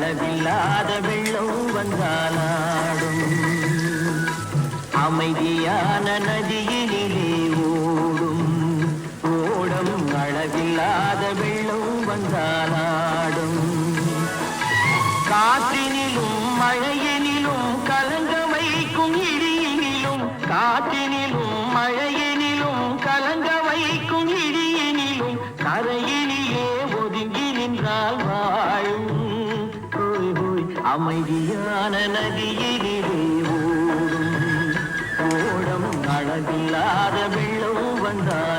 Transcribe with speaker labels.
Speaker 1: அளவில்லாத வெள்ளம் வந்தாலாடும் அமைதியான நதியினிலே ஓடும் ஓடம் அளவில்லாத வெள்ளம் வந்தாலாடும் காற்றினிலும் மழையினிலும் கலங்க வைக்கும் இடியினிலும் காற்றினிலும் மழையினிலும் கலங்க வைக்கும் இடியினிலும் கரையினிலே ஒதுங்கி நின்றால் வாழும் அமைதியான நதியினிலே ஓடும் ஓடம் அளவில்லாத வெள்ளம் வந்தால்